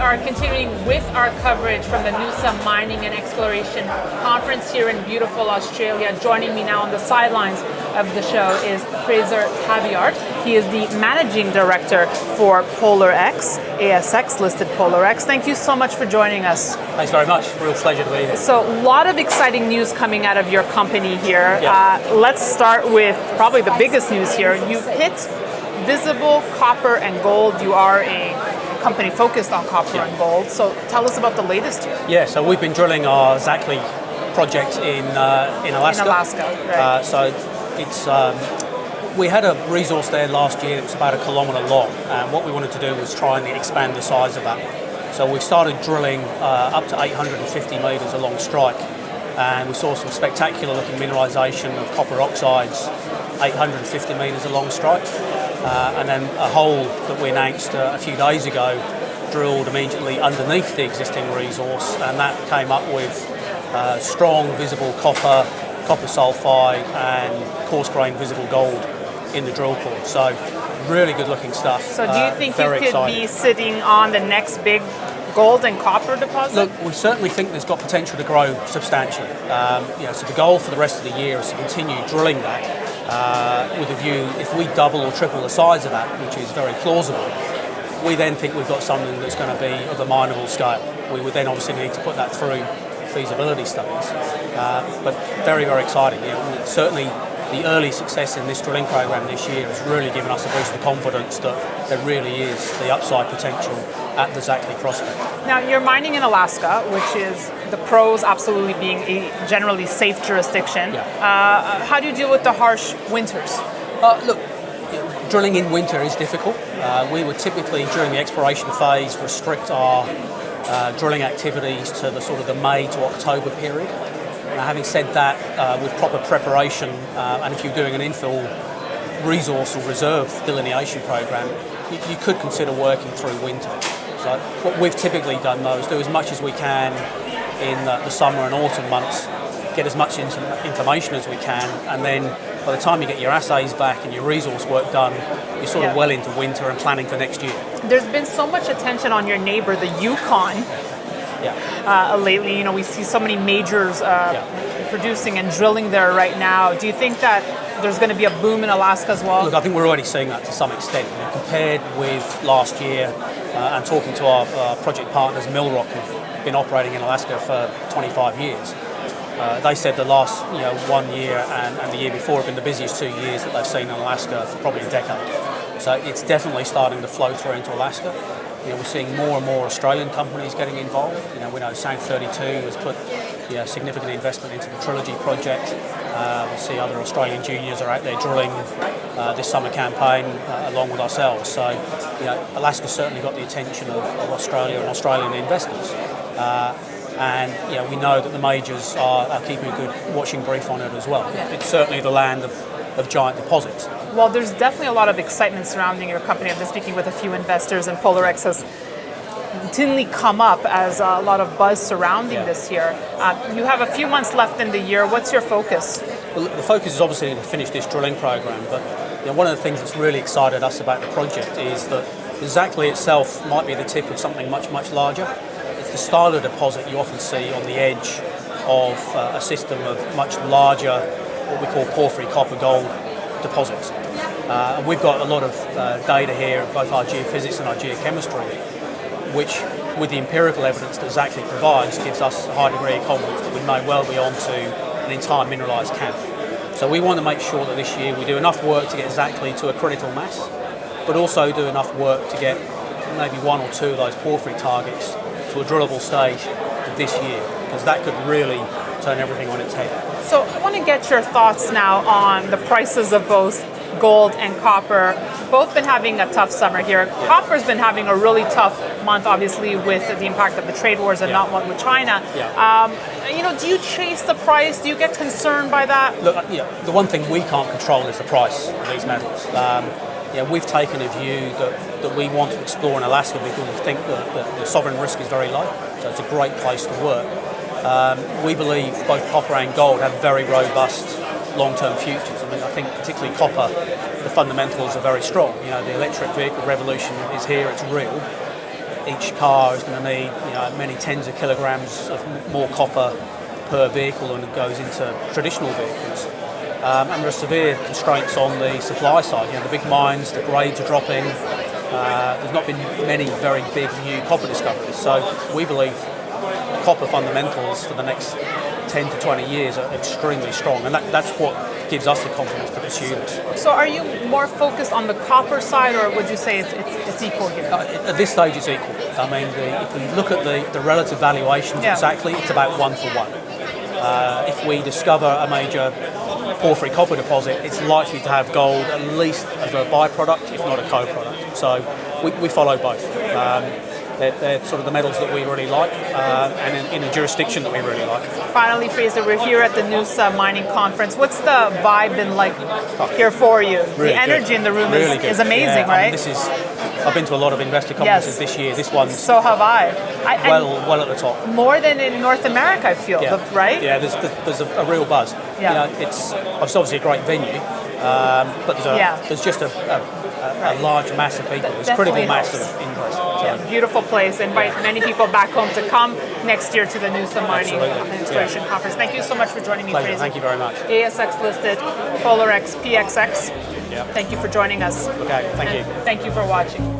are continuing with our coverage from the Noosa Mining and Exploration Conference here in beautiful Australia. Joining me now on the sidelines of the show is Frazer Tabeart. He is the Managing Director for PolarX, ASX-listed PolarX. Thank you so much for joining us. Thanks very much. Real pleasure to be here. So, a lot of exciting news coming out of your company here. Yeah. Let's start with probably the biggest news here. You've hit visible copper and gold. You are a company focused on copper and gold. So tell us about the latest here. Yeah, so we've been drilling our Zackley project in Alaska. In Alaska, right. So it's we had a resource there last year. It was about 1 kilometre long, and what we wanted to do was try and expand the size of that. So we started drilling up to 850 metres along strike, and we saw some spectacular looking mineralisation of copper oxides 850 metres along strike. And then a hole that we announced a few days ago drilled immediately underneath the existing resource, and that came up with strong visible copper sulfide and coarse grain visible gold in the drill core. So really good looking stuff. So do you think you could be sitting on the next big gold and copper deposit? Look, we certainly think there's got potential to grow substantially. So the goal for the rest of the year is to continue drilling that. With a view, if we double or triple the size of that, which is very plausible, we then think we've got something that's going to be of a mineable scale. We would then obviously need to put that through feasibility studies. But very, very exciting. Certainly the early success in this drilling program this year has really given us a boost of confidence that there really is the upside potential at the Zackley prospect. Now, you're mining in Alaska, which is the pros absolutely being a generally safe jurisdiction. Yeah. How do you deal with the harsh winters? Look, drilling in winter is difficult. We would typically, during the exploration phase, restrict our drilling activities to the sort of the May to October period. Now, having said that, with proper preparation, and if you're doing an infill resource or reserve delineation program, you could consider working through winter. So what we've typically done, though, is do as much as we can in the summer and autumn months, get as much information as we can, and then by the time you get your assays back and your resource work done, you're sort of well into winter and planning for next year. There's been so much attention on your neighbor, the Yukon. Lately, we see so many majors producing and drilling there right now. Do you think that there's going to be a boom in Alaska as well? Look, I think we're already seeing that to some extent. Compared with last year, and talking to our project partners, Millrock, who've been operating in Alaska for 25 years, they said the last 1 year and the year before have been the busiest 2 years that they've seen in Alaska for probably a decade. So it's definitely starting to flow through into Alaska. We're seeing more and more Australian companies getting involved. We know South 32 has put significant investment into the Trilogy project. We see other Australian juniors are out there drilling this summer campaign along with ourselves. So Alaska's certainly got the attention of Australia and Australian investors. And we know that the majors are keeping a good watching brief on it as well. It's certainly the land of giant deposits. Well, there's definitely a lot of excitement surrounding your company. I've been speaking with a few investors, and PolarX has routinely come up as a lot of buzz surrounding this here. You have a few months left in the year. What's your focus? Well, the focus is obviously to finish this drilling program, but one of the things that's really excited us about the project is that Zackley itself might be the tip of something much, much larger. It's the style of deposit you often see on the edge of a system of much larger, what we call porphyry copper gold deposits. And we've got a lot of data here, both our geophysics and our geochemistry, which, with the empirical evidence that Zackley provides, gives us a high degree of confidence that we may well be onto an entire mineralised camp. So we want to make sure that this year we do enough work to get Zackley to a critical mass, but also do enough work to get maybe one or two of those porphyry targets to a drillable stage this year, because that could really turn everything on its head. So I want to get your thoughts now on the prices of both gold and copper. Both been having a tough summer here. Copper's been having a really tough month, obviously, with the impact of the trade wars and not one with China. Do you chase the price? Do you get concerned by that? Look, the one thing we can't control is the price of these metals. We've taken a view that we want to explore in Alaska because we think that the sovereign risk is very low, so it's a great place to work. We believe both copper and gold have very robust long-term futures. I think particularly copper, the fundamentals are very strong. The electric vehicle revolution is here, it's real. each car is going to need many tens of kilograms of more copper per vehicle than it goes into traditional vehicles. And there are severe constraints on the supply side. The big mines, the grades are dropping. There's not been many very big new copper discoveries. So we believe copper fundamentals for the next 10 to 20 years are extremely strong, and that's what gives us the confidence to pursue this. So are you more focused on the copper side, or would you say it's equal here? At this stage, it's equal. I mean, if we look at the relative valuations exactly, it's about 1 for 1. If we discover a major porphyry copper deposit, it's likely to have gold at least as a byproduct, if not a co-product. So we follow both. They're sort of the metals that we really like, and in a jurisdiction that we really like. Finally, Frazer, we're here at the Noosa Mining Conference. What's the vibe been like here for you? Really the energy good. in the room Really is amazing, right? I mean, I've been to a lot of investor conferences this year. This one's so have I. Well at the top. More than in North America, I feel, right? Yeah, there's a real buzz. Yeah. It's obviously a great venue, but there's just a large mass of people. There's critical mass of interest. Yeah, beautiful place. Invite many people back home to come next year to the Noosa Mining Exploration Conference. Thank you so much for joining me, Pleasure. Frazer. Thank you very much. ASX listed, PolarX PXX. Yeah. Thank you for joining us. Okay, thank you. Thank you for watching.